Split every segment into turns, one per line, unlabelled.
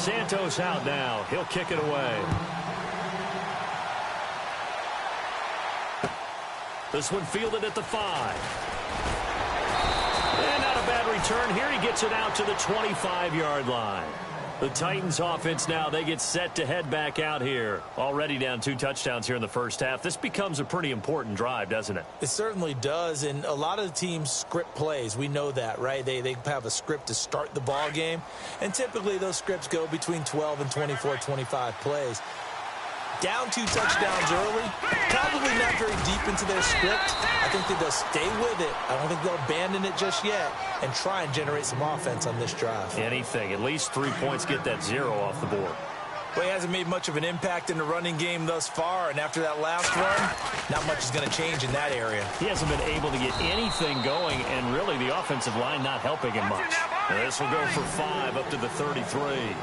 Santos out now. He'll kick it away. This one fielded at the 5. And not a bad return here. He gets it out to the 25-yard line. The Titans offense now, they get set to head back out here. Already down 2 touchdowns here in the first half. This becomes a pretty important drive, doesn't it?
It certainly does, and a lot of the teams script plays. We know that, right? They have a script to start the ball game, and typically those scripts go between 12 and 24, 25 plays. Down 2 touchdowns early, probably not very deep into their script. I think that they'll stay with it. I don't think they'll abandon it just yet and try and generate some offense on this drive.
Anything. At least 3 points, get that 0 off the board.
Well, he hasn't made much of an impact in the running game thus far, and after that last run, not much is going to change in that area.
He hasn't been able to get anything going, and really the offensive line not helping him much. And this will go for 5 up to the 33.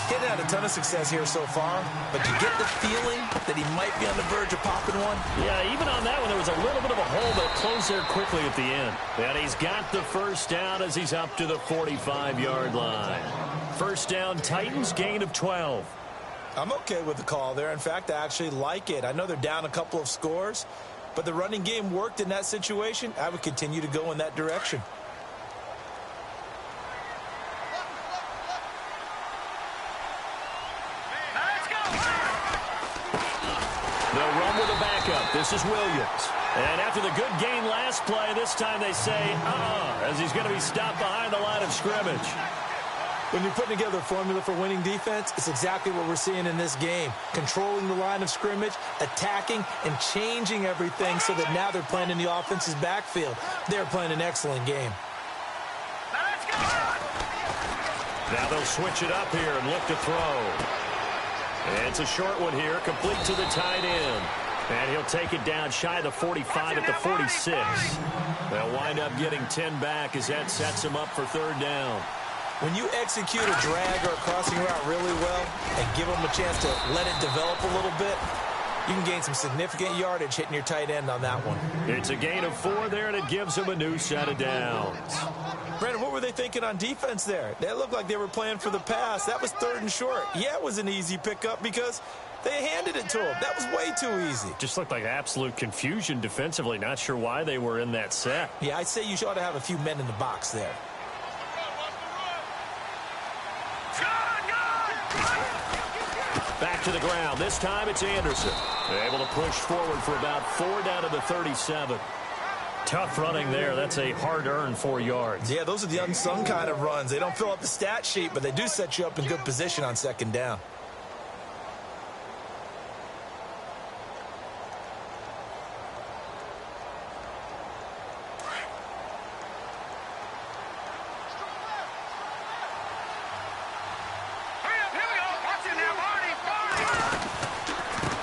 He's had a ton of success here so far, but you get the feeling that he might be on the verge of popping one.
Yeah, even on that one, there was a little bit of a hole, but it closed there quickly at the end. And he's got the first down as he's up to the 45-yard line. First down, Titans, gain of 12.
I'm okay with the call there. In fact, I actually like it. I know they're down a couple of scores, but the running game worked in that situation. I would continue to go in that direction.
They'll run with a backup. This is Williams. And after the good gain last play, this time they say, as he's going to be stopped behind the line of scrimmage.
When you're putting together a formula for winning defense, it's exactly what we're seeing in this game. Controlling the line of scrimmage, attacking, and changing everything so that now they're playing in the offense's backfield. They're playing an excellent game.
Now they'll switch it up here and look to throw. And it's a short one here, complete to the tight end. And he'll take it down shy of the 45 at the 46. They'll wind up getting 10 back as that sets him up for third down.
When you execute a drag or a crossing route really well and give them a chance to let it develop a little bit, you can gain some significant yardage hitting your tight end on that one.
It's a gain of 4 there, and it gives him a new set of downs.
Brandon, what were they thinking on defense there? They looked like they were playing for the pass. That was 3rd and short. Yeah, it was an easy pickup because they handed it to him. That was way too easy.
Just looked like absolute confusion defensively. Not sure why they were in that set.
Yeah, I'd say you ought to have a few men in the box there.
Back to the ground. This time it's Anderson. They're able to push forward for about 4 down to the 37. Tough running there. That's a hard-earned 4 yards.
Yeah, those are the unsung kind of runs. They don't fill up the stat sheet, but they do set you up in good position on 2nd down.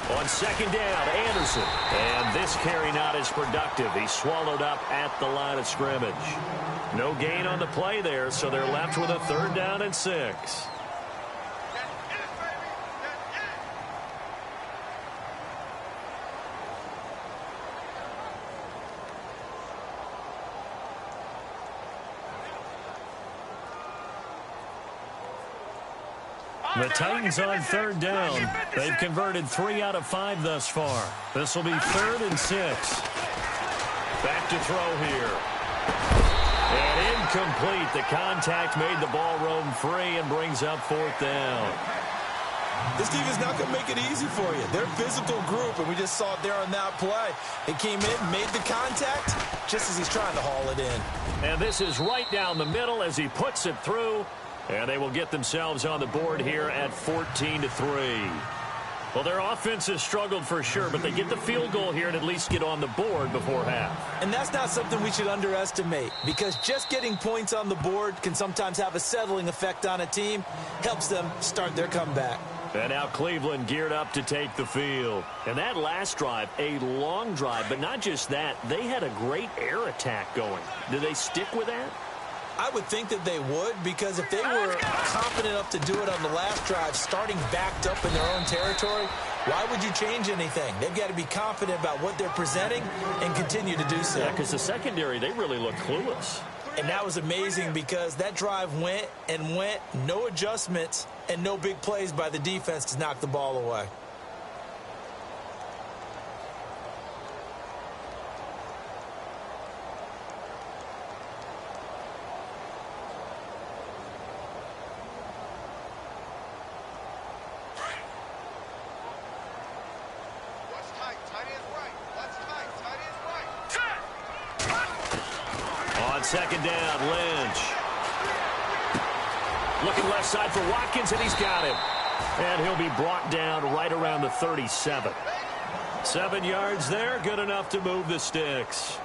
On 2nd down, Anderson. And this carry not as productive. He's swallowed up at the line of scrimmage. No gain on the play there, so they're left with a 3rd down and 6. The Titans on 3rd down. They've converted 3 out of 5 thus far. This will be 3rd and 6. Back to throw here. And incomplete. The contact made the ball roam free and brings up 4th down.
This team is not going to make it easy for you. They're a physical group, and we just saw it there on that play. They came in, made the contact, just as he's trying to haul it in.
And this is right down the middle as he puts it through. And they will get themselves on the board here at 14-3. Well, their offense has struggled for sure, but they get the field goal here and at least get on the board before half.
And that's not something we should underestimate, because just getting points on the board can sometimes have a settling effect on a team. Helps them start their comeback.
And now Cleveland geared up to take the field. And that last drive, a long drive, but not just that. They had a great air attack going. Do they stick with that?
I would think that they would, because if they were confident enough to do it on the last drive, starting backed up in their own territory, why would you change anything? They've got to be confident about what they're presenting and continue to do so.
Yeah, because the secondary, they really look clueless.
And that was amazing because that drive went and went, no adjustments and no big plays by the defense to knock the ball away.
Second down, Lynch. Looking left side for Watkins, and he's got him. And he'll be brought down right around the 37. 7 yards there, good enough to move the sticks.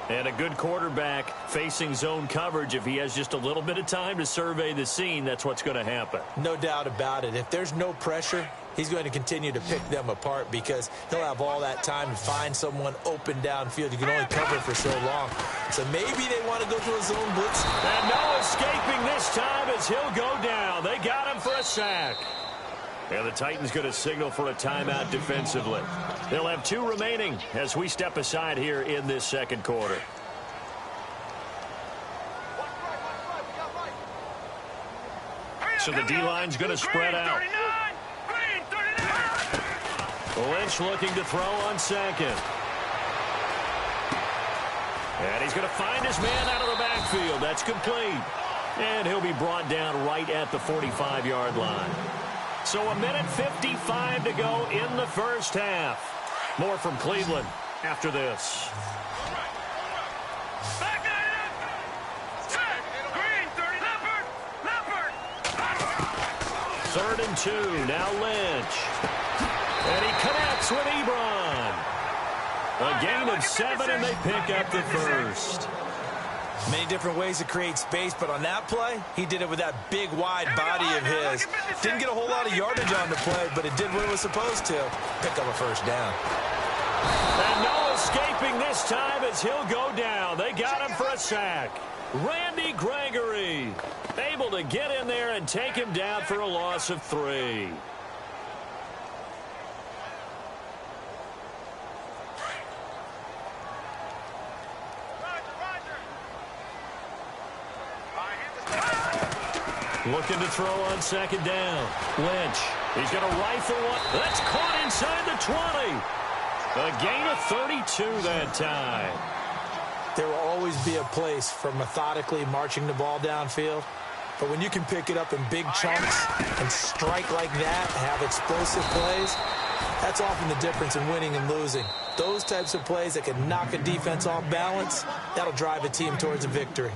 And a good quarterback facing zone coverage. If he has just a little bit of time to survey the scene, that's what's going to happen.
No doubt about it. If there's no pressure, he's going to continue to pick them apart because he'll have all that time to find someone open downfield. You can only cover for so long. So maybe they want to go to a zone blitz.
And no escaping this time as he'll go down. They got him for a sack. And the Titans going to signal for a timeout defensively. They'll have 2 remaining as we step aside here in this second quarter. So the D-line's going to spread out. Lynch looking to throw on second. And he's going to find his man out of the backfield. That's complete. And he'll be brought down right at the 45-yard line. So 1:55 to go in the first half. More from Cleveland after this. Third and 2. Now Lynch. And he connects with Ebron. A gain of 7, and they pick up the first.
Many different ways to create space, but on that play, he did it with that big, wide body of his. Didn't get a whole lot of yardage on the play, but it did what it was supposed to. Pick up a first down.
And no escaping this time as he'll go down. They got him for a sack. Randy Gregory able to get in there and take him down for a loss of 3. Looking to throw on second down. Lynch. He's going to rifle one. That's caught inside the 20. A gain of 32 that time.
There will always be a place for methodically marching the ball downfield. But when you can pick it up in big chunks and strike like that, have explosive plays, that's often the difference in winning and losing. Those types of plays that can knock a defense off balance, that'll drive a team towards a victory.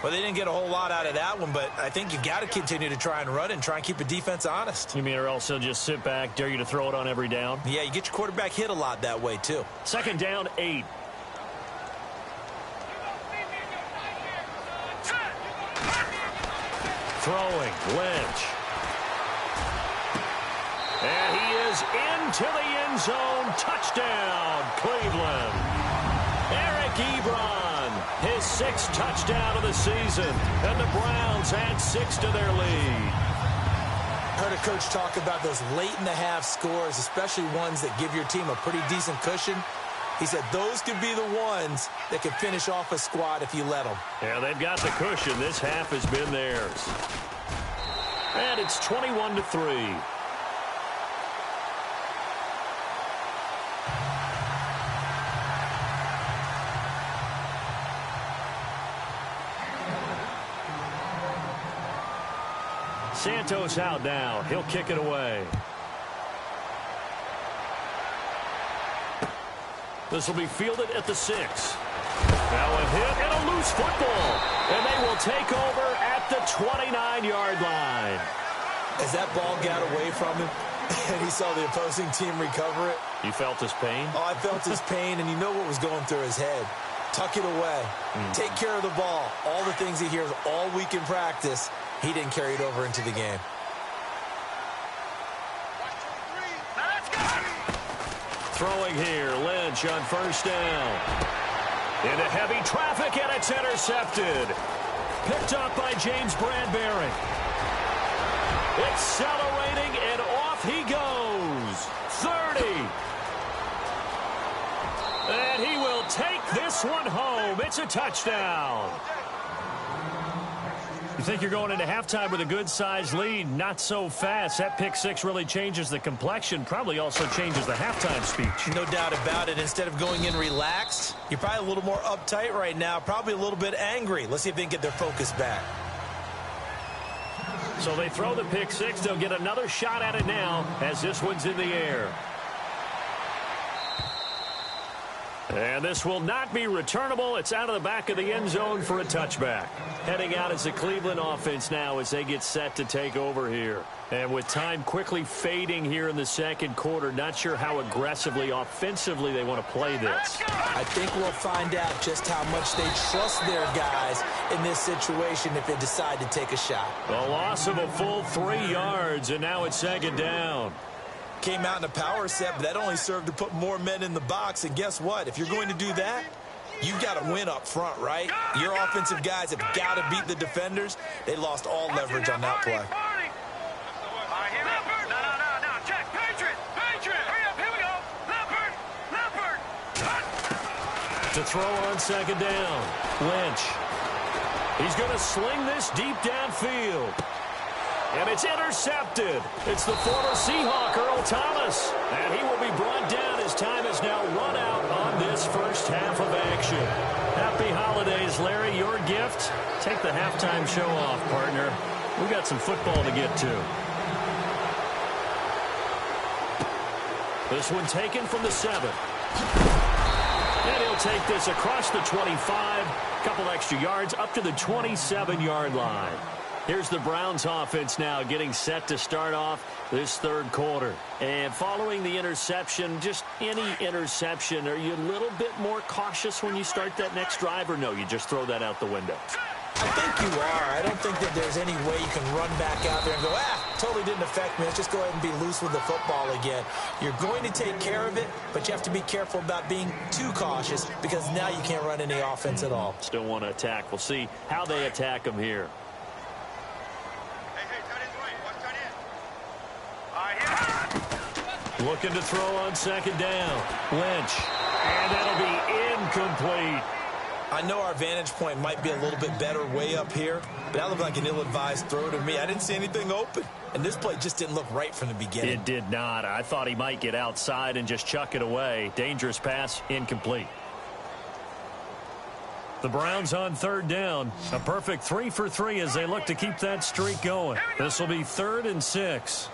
Well, they didn't get a whole lot out of that one, but I think you got to continue to try and run and try and keep a defense honest.
You mean or else they'll just sit back, dare you to throw it on every down?
Yeah, you get your quarterback hit a lot that way, too.
Second down, 8. Throwing, Lynch. And he is into the end zone. Touchdown, Cleveland. Eric Ebron, his 6th touchdown of the season. And the Browns add 6 to their lead.
Heard a coach talk about those late-in-the-half scores, especially ones that give your team a pretty decent cushion. He said those could be the ones that could finish off a squad if you let them.
Yeah, they've got the cushion. This half has been theirs. And it's 21-3. Santos out now. He'll kick it away. This will be fielded at the 6. Now a hit and a loose football. And they will take over at the 29-yard line.
As that ball got away from him and he saw the opposing team recover it.
You felt his pain?
Oh, I felt his pain, and you know what was going through his head. Tuck it away. Take care of the ball. All the things he hears all week in practice, he didn't carry it over into the game.
Throwing here, Lynch on first down. Into heavy traffic, and it's intercepted. Picked up by James Bradbury. Accelerating, and off he goes. 30. And he will take this one home. It's a touchdown. You think you're going into halftime with a good-sized lead. Not so fast. That pick six really changes the complexion. Probably also changes the halftime speech.
No doubt about it. Instead of going in relaxed, you're probably a little more uptight right now. Probably a little bit angry. Let's see if they can get their focus back.
So they throw the pick six. They'll get another shot at it now as this one's in the air. And this will not be returnable. It's out of the back of the end zone for a touchback. Heading out is the Cleveland offense now as they get set to take over here. And with time quickly fading here in the second quarter, not sure how aggressively, offensively they want to play this.
I think we'll find out just how much they trust their guys in this situation if they decide to take a shot.
A loss of a full 3 yards, and now it's second down.
Came out in a power set, but that only served to put more men in the box. And guess what? If you're going to do that, you've got to win up front, right? Your offensive guys have got to beat the defenders. They lost all leverage on that play.
To throw on second down, Lynch. He's going to sling this deep downfield. And it's intercepted. It's the former Seahawk, Earl Thomas. And he will be brought down as time is now run out on this first half of action. Happy holidays, Larry. Your gift? Take the halftime show off, partner. We got some football to get to. This one taken from the 7. And he'll take this across the 25. Couple extra yards up to the 27-yard line. Here's the Browns offense now getting set to start off this third quarter. And following the interception, just any interception, are you a little bit more cautious when you start that next drive, or no, you just throw that out the window?
I think you are. I don't think that there's any way you can run back out there and go, totally didn't affect me. Let's just go ahead and be loose with the football again. You're going to take care of it, but you have to be careful about being too cautious because now you can't run any offense at all.
Still want to attack. We'll see how they attack them here. Looking to throw on second down. Lynch. And that'll be incomplete.
I know our vantage point might be a little bit better way up here, but that looked like an ill-advised throw to me. I didn't see anything open. And this play just didn't look right from the beginning.
It did not. I thought he might get outside and just chuck it away. Dangerous pass, incomplete. The Browns on third down. A perfect 3 for 3 as they look to keep that streak going. This will be 3rd and 6.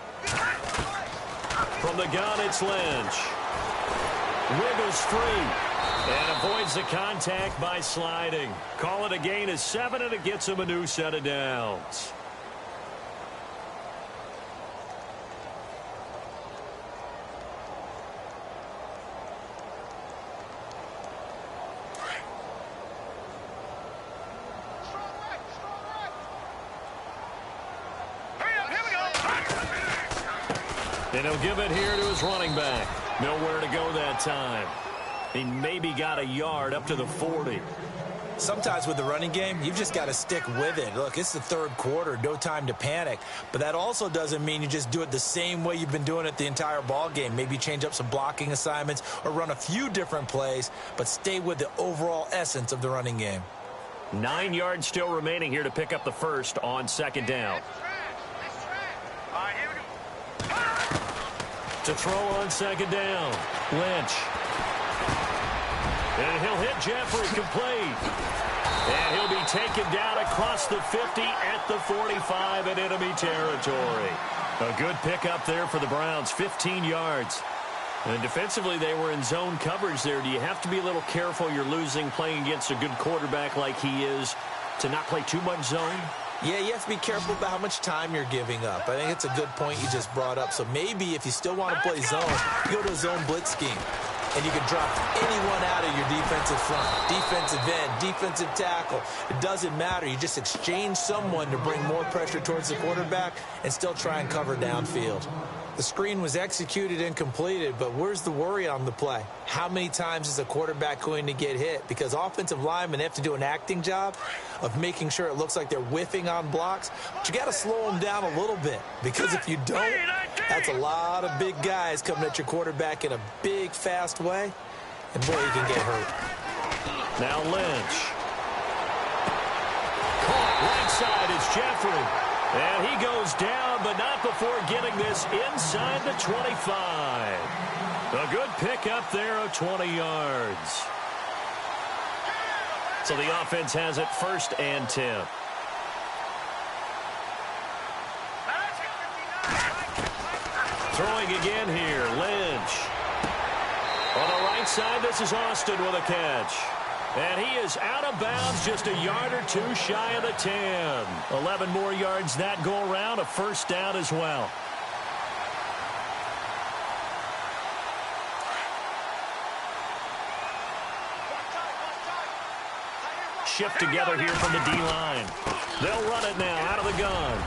From the gun, it's Lynch. Wiggles free and avoids the contact by sliding. Call it a gain of 7, and it gets him a new set of downs. And he'll give it here to his running back. Nowhere to go that time. He maybe got a yard up to the 40.
Sometimes with the running game, you've just got to stick with it. Look, it's the third quarter, no time to panic. But that also doesn't mean you just do it the same way you've been doing it the entire ball game. Maybe change up some blocking assignments or run a few different plays, but stay with the overall essence of the running game.
9 yards still remaining here to pick up the first on second down. To throw on second down, Lynch. And he'll hit Jeffrey complete. And he'll be taken down across the 50 at the 45 in enemy territory. A good pickup there for the Browns, 15 yards. And defensively, they were in zone coverage there. Do you have to be a little careful? You're losing playing against a good quarterback like he is to not play too much zone?
Yeah, you have to be careful about how much time you're giving up. I think it's a good point you just brought up. So maybe if you still want to play zone, you go to a zone blitz scheme. And you can drop anyone out of your defensive front, defensive end, defensive tackle. It doesn't matter. You just exchange someone to bring more pressure towards the quarterback and still try and cover downfield. The screen was executed and completed, but where's the worry on the play? How many times is a quarterback going to get hit? Because offensive linemen have to do an acting job of making sure it looks like they're whiffing on blocks. But you got to slow them down a little bit, because if you don't, that's a lot of big guys coming at your quarterback in a big, fast way. And boy, you can get hurt.
Now Lynch. Caught right side is Jeffrey. And he goes down, but not before getting this inside the 25. A good pickup there of 20 yards. So the offense has it 1st and 10. Throwing again here, Lynch. On the right side, this is Austin with a catch. And he is out of bounds, just a yard or two shy of the 10. 11 more yards that go around, a 1st down as well. Shift together here from the D-line. They'll run it now out of the gun.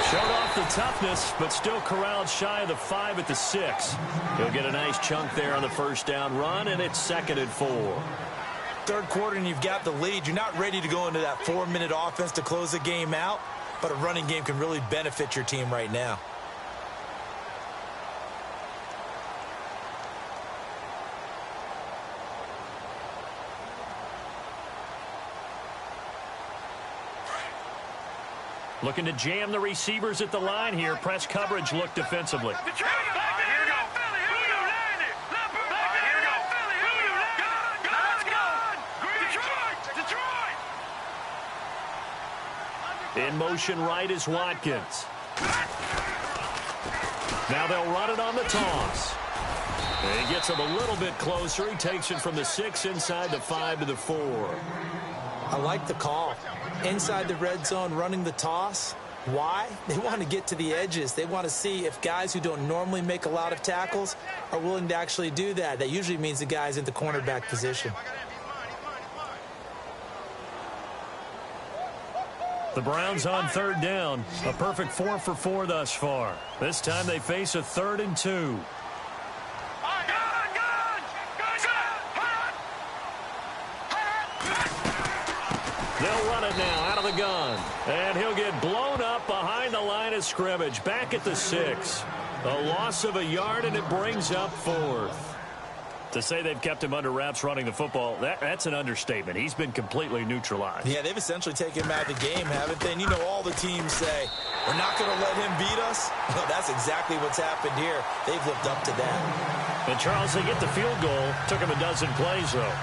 Showed off the toughness, but still corralled shy of the 5 at the 6. He'll get a nice chunk there on the 1st down run, and it's 2nd and 4.
3rd quarter, and you've got the lead. You're not ready to go into that 4-minute offense to close the game out, but a running game can really benefit your team right now.
Looking to jam the receivers at the line here. Press coverage look defensively. In motion right is Watkins. Now they'll run it on the toss. And he gets him a little bit closer. He takes it from the 6 inside the 5 to the 4.
I like the call. Inside the red zone, running the toss. Why? They want to get to the edges. They want to see if guys who don't normally make a lot of tackles are willing to actually do that. That usually means the guy's in the cornerback position.
The Browns on 3rd down. A perfect 4 for 4 thus far. This time they face a 3rd and 2. They'll run it now out of the gun. And he'll get blown up behind the line of scrimmage. Back at the 6. A loss of a yard, and it brings up 4th. To say they've kept him under wraps running the football, that's an understatement. He's been completely neutralized.
Yeah, they've essentially taken him out of the game, haven't they? And you know all the teams say, we're not going to let him beat us. Well, that's exactly what's happened here. They've lived up to that.
And, Charles, they get the field goal. Took him a dozen plays, though.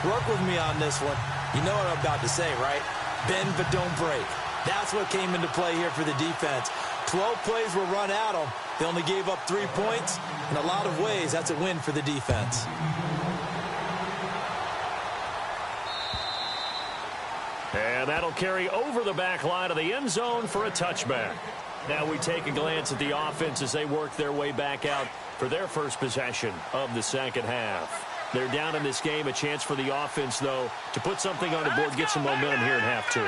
Work with me on this one. You know what I'm about to say, right? Bend but don't break. That's what came into play here for the defense. 12 plays were run at them. They only gave up 3 points. In a lot of ways, that's a win for the defense.
And that'll carry over the back line of the end zone for a touchback. Now we take a glance at the offense as they work their way back out for their first possession of the 2nd half. They're down in this game. A chance for the offense, though, to put something on the board, get some momentum here in half 2.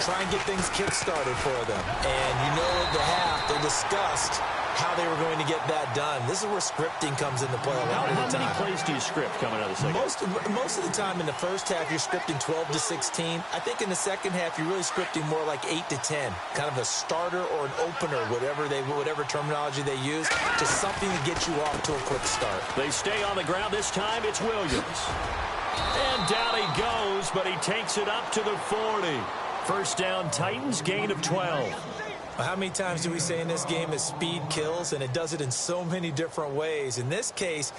Try and get things kick-started for them. And you know at the half, they discussed how they were going to get that done. This is where scripting comes into play a lot of the time.
How many plays do you script coming out of the 2nd?
Most of the time in the first half, you're scripting 12 to 16. I think in the 2nd half, you're really scripting more like 8 to 10. Kind of a starter or an opener, whatever terminology they use, just something to get you off to a quick start.
They stay on the ground this time. It's Williams. And down he goes, but he takes it up to the 40. First down, Titans, gain of 12.
How many times do we say in this game that speed kills, and it does it in so many different ways? In this case,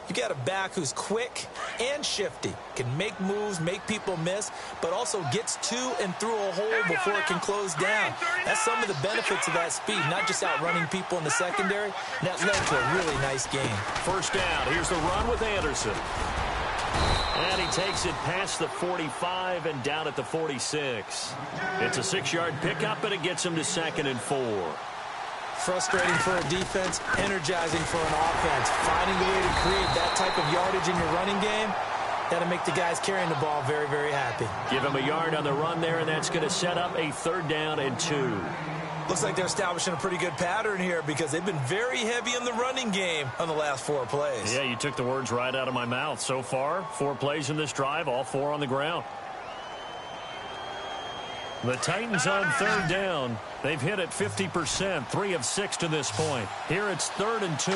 you got a back who's quick and shifty, can make moves, make people miss, but also gets to and through a hole before it can close down. That's some of the benefits of that speed, not just outrunning people in the secondary. That led to a really nice game.
First down. Here's the run with Anderson. And he takes it past the 45 and down at the 46. It's a 6-yard pickup, and it gets him to 2nd and 4.
Frustrating for a defense, energizing for an offense. Finding a way to create that type of yardage in your running game, that'll make the guys carrying the ball very, very happy.
Give him a yard on the run there, and that's going to set up a 3rd down and 2.
Looks like they're establishing a pretty good pattern here because they've been very heavy in the running game on the last 4 plays.
Yeah, you took the words right out of my mouth. So far, 4 plays in this drive, all 4 on the ground. The Titans on 3rd down. They've hit it 50%, 3 of 6 to this point. Here it's 3rd and 2.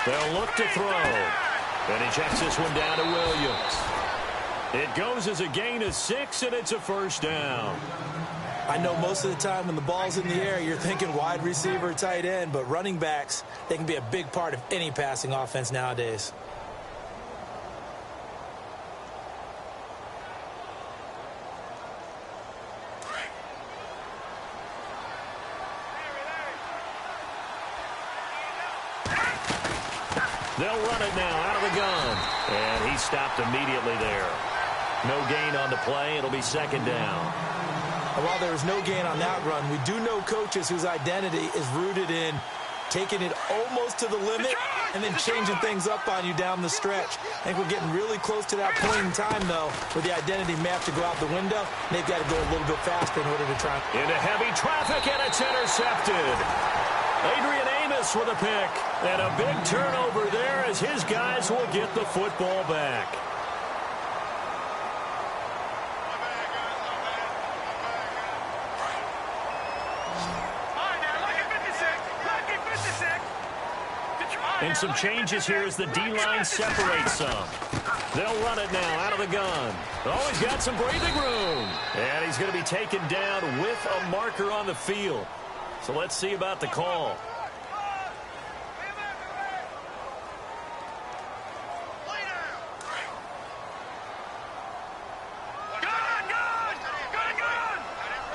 They'll look to throw. And he checks this one down to Williams. It goes as a gain of 6, and it's a first down.
I know most of the time when the ball's in the air, you're thinking wide receiver, tight end, but running backs, they can be a big part of any passing offense nowadays.
They'll run it now out of the gun. And he stopped immediately there. No gain on the play. It'll be second down.
And while there was no gain on that run, we do know coaches whose identity is rooted in taking it almost to the limit and then changing things up on you down the stretch. I think we're getting really close to that point in time, though, where the identity may have to go out the window. And they've got to go a little bit faster in order to try.
Into heavy traffic, and it's intercepted. Adrian Amos with a pick. And a big turnover there as his guys will get the football back. And some changes here as the D-line separates some. They'll run it now out of the gun. Oh, he's got some breathing room. And he's going to be taken down with a marker on the field. So let's see about the call.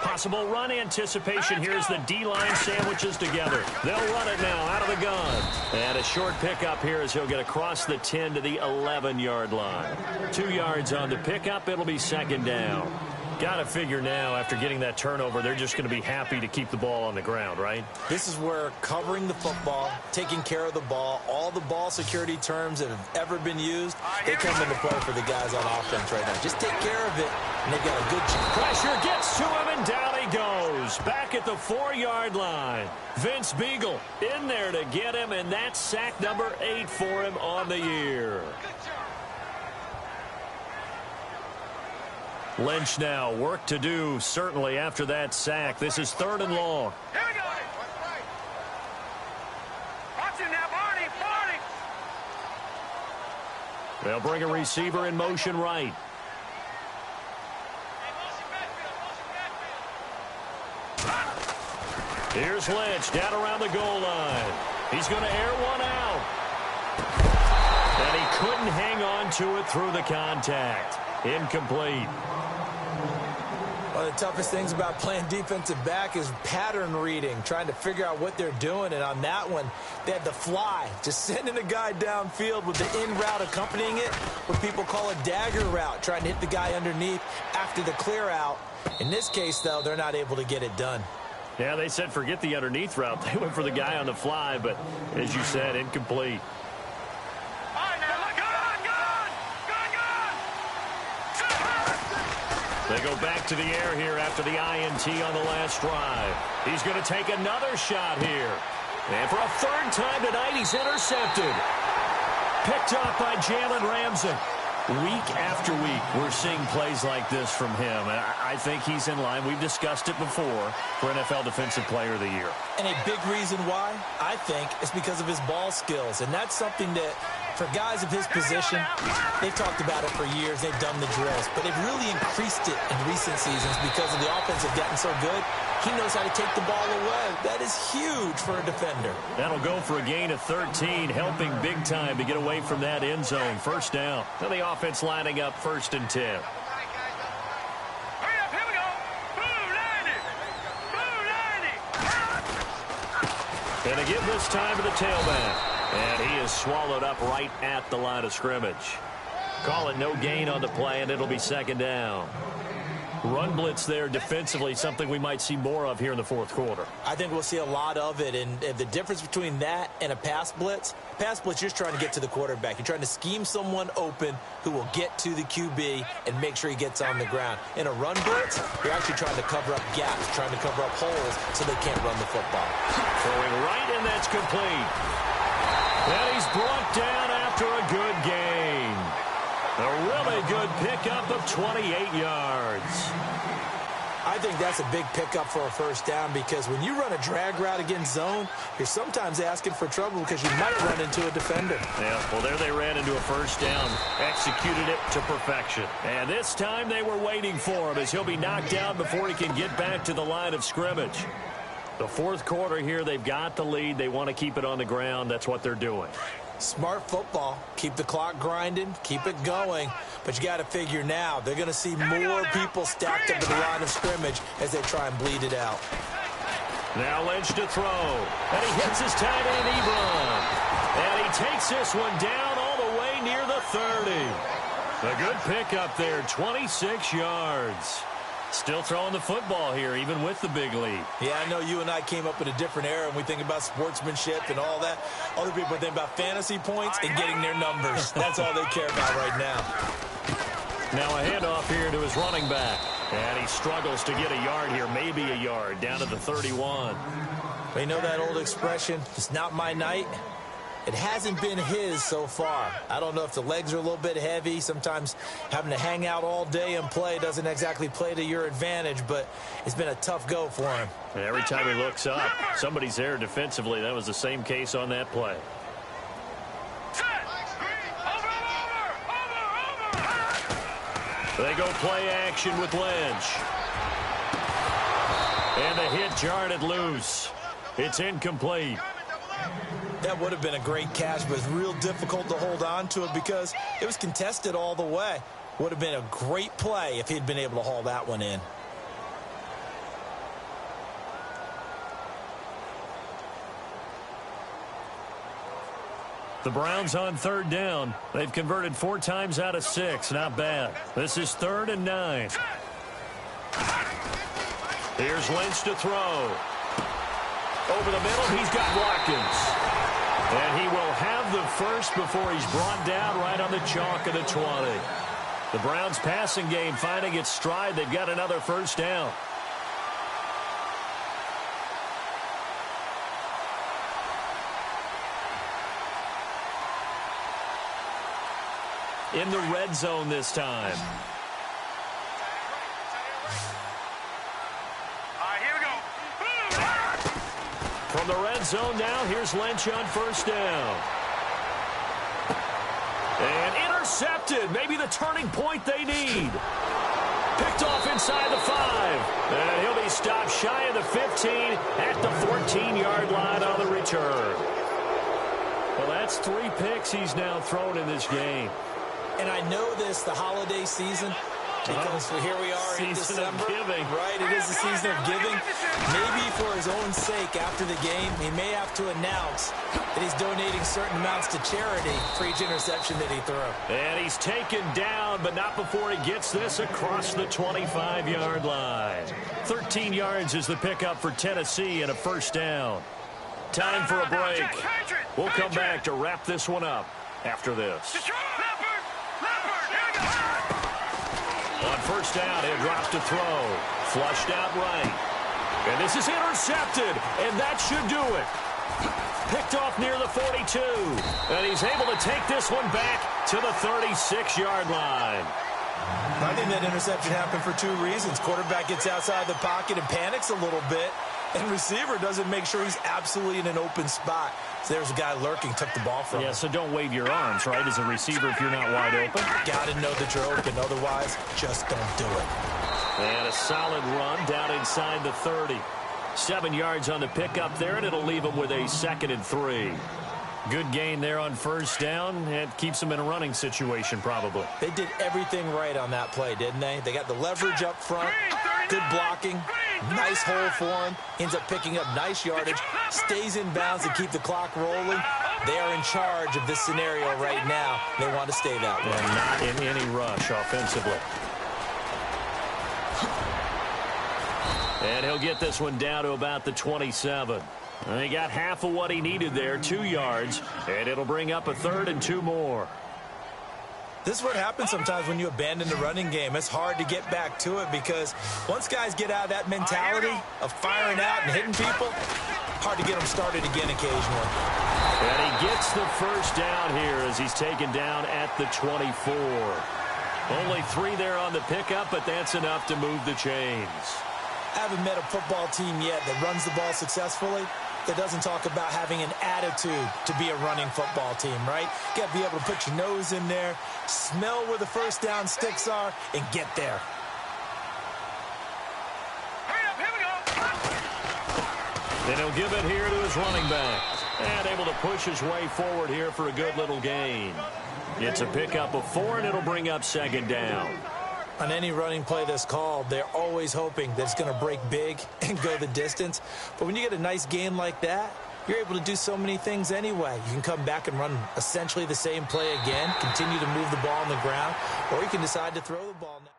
Possible run anticipation here as the D-line sandwiches together. They'll run it now out of the gun. And a short pickup here as he'll get across the 10 to the 11-yard line. 2 yards on the pickup. It'll be second down. Got to figure now, after getting that turnover, they're just going to be happy to keep the ball on the ground, right?
This is where covering the football, taking care of the ball, all the ball security terms that have ever been used, they come into play for the guys on offense right now. Just take care of it, and they've got a good chance.
Pressure gets to him, and down he goes. Back at the 4-yard line. Vince Beagle in there to get him, and that's sack number 8 for him on the year. Lynch now, work to do, certainly, after that sack. This is 3rd and long.
Here we go. Watch him now, Barney, Barney.
They'll bring a receiver in motion right. Here's Lynch down around the goal line. He's going to air one out. And he couldn't hang on to it through the contact. Incomplete.
One of the toughest things about playing defensive back is pattern reading, trying to figure out what they're doing. And on that one, they had the fly, just sending a guy downfield with the in route accompanying it, what people call a dagger route, trying to hit the guy underneath after the clear out. In this case, though, they're not able to get it done.
Yeah, they said forget the underneath route. They went for the guy on the fly, but as you said, incomplete. They go back to the air here after the INT on the last drive. He's going to take another shot here. And for a 3rd time tonight, he's intercepted. Picked up by Jalen Ramsey. Week after week, we're seeing plays like this from him. And I think he's in line. We've discussed it before for NFL Defensive Player of the Year.
And a big reason why, I think, is because of his ball skills. And that's something that, for guys of his position, they've talked about it for years. They've done the drills. But they've really increased it in recent seasons because of the offense have gotten so good. He knows how to take the ball away. That is huge for a defender.
That'll go for a gain of 13, helping big time to get away from that end zone. First down. Now the offense lining up 1st and 10.
Hurry up, here we go. Boom, 90. Boom, 90.
And a give this time to the tailback. And he is swallowed up right at the line of scrimmage. Call it no gain on the play, and it'll be second down. Run blitz there defensively, something we might see more of here in the 4th quarter.
I think we'll see a lot of it, and the difference between that and a pass blitz, you're just trying to get to the quarterback. You're trying to scheme someone open who will get to the QB and make sure he gets on the ground. In a run blitz, you're actually trying to cover up gaps, trying to cover up holes so they can't run the football.
Throwing right, and that's complete. And he's brought down after a good gain. A really good pickup of 28 yards.
I think that's a big pickup for a first down because when you run a drag route against zone, you're sometimes asking for trouble because you might run into a defender.
Yeah, well, there they ran into a first down, executed it to perfection. And this time they were waiting for him as he'll be knocked down before he can get back to the line of scrimmage. The fourth quarter here, they've got the lead. They want to keep it on the ground. That's what they're doing.
Smart football. Keep the clock grinding. Keep it going. But you got to figure now, they're going to see more people stacked up at the line of scrimmage as they try and bleed it out.
Now Lynch to throw. And he hits his tight end, Ebron. And he takes this one down all the way near the 30. A good pickup there, 26 yards. Still throwing the football here, even with the big lead.
Yeah, I know you and I came up in a different era, and we think about sportsmanship and all that. Other people think about fantasy points and getting their numbers. That's all they care about right now.
Now a handoff here to his running back. And he struggles to get a yard here, maybe a yard, down to the 31.
You know that old expression, it's not my night? It hasn't been his so far. I don't know if the legs are a little bit heavy. Sometimes having to hang out all day and play doesn't exactly play to your advantage, but it's been a tough go for him.
And every time he looks up, somebody's there defensively. That was the same case on that play. They go play action with Lynch. And the hit jarred it loose. It's incomplete.
That would have been a great catch, but it's real difficult to hold on to it because it was contested all the way. Would have been a great play if he'd been able to haul that one in.
The Browns on third down. They've converted 4 times out of 6. Not bad. This is 3rd and 9. Here's Lynch to throw. Over the middle, he's got Watkins. And he will have the first before he's brought down right on the chalk of the 20. The Browns passing game finding its stride. They've got another first down. In the red zone this time. From the red zone now, here's Lynch on first down. And intercepted. Maybe the turning point they need. Picked off inside the 5. And he'll be stopped shy of the 15 at the 14-yard line on the return. Well, that's 3 picks he's now thrown in this game.
And I know this, the holiday season, because here we are in December.
Giving.
Right, it is the season of giving. Maybe for his own sake after the game, he may have to announce that he's donating certain amounts to charity for each interception that he threw.
And he's taken down, but not before he gets this across the 25-yard line. 13 yards is the pickup for Tennessee and a first down. Time for a break. We'll come back to wrap this one up after this. On first down, he'll drop to throw. Flushed out right. And this is intercepted, and that should do it. Picked off near the 42. And he's able to take this one back to the 36-yard line.
I think that interception happened for 2 reasons. Quarterback gets outside the pocket and panics a little bit. And receiver doesn't make sure he's absolutely in an open spot. So there's a guy lurking, took the ball from him.
Yeah, so don't wave your arms, right, as a receiver if you're not wide open.
Got to know that you're open. Otherwise, just don't do it.
And a solid run down inside the 30. 7 yards on the pickup there, and it'll leave him with a 2nd and 3. Good gain there on first down. It keeps them in a running situation, probably.
They did everything right on that play, didn't they? They got the leverage up front, good blocking, nice hole for him, ends up picking up nice yardage, stays in bounds to keep the clock rolling. They are in charge of this scenario right now. They want to stay that way.
And not in any rush offensively. And he'll get this one down to about the 27. And he got half of what he needed there, 2 yards, and it'll bring up a 3rd and 2 more.
This is what happens sometimes when you abandon the running game. It's hard to get back to it because once guys get out of that mentality of firing out and hitting people, hard to get them started again occasionally.
And he gets the first down here as he's taken down at the 24. Only 3 there on the pickup, but that's enough to move the chains.
I haven't met a football team yet that runs the ball successfully that doesn't talk about having an attitude to be a running football team, right? You got to be able to put your nose in there, smell where the first down sticks are, and get there.
Hurry up, here we go.
And he'll give it here to his running back. And able to push his way forward here for a good little gain. It's a pickup of 4, and it'll bring up second down.
On any running play that's called, they're always hoping that it's going to break big and go the distance. But when you get a nice gain like that, you're able to do so many things anyway. You can come back and run essentially the same play again, continue to move the ball on the ground, or you can decide to throw the ball now.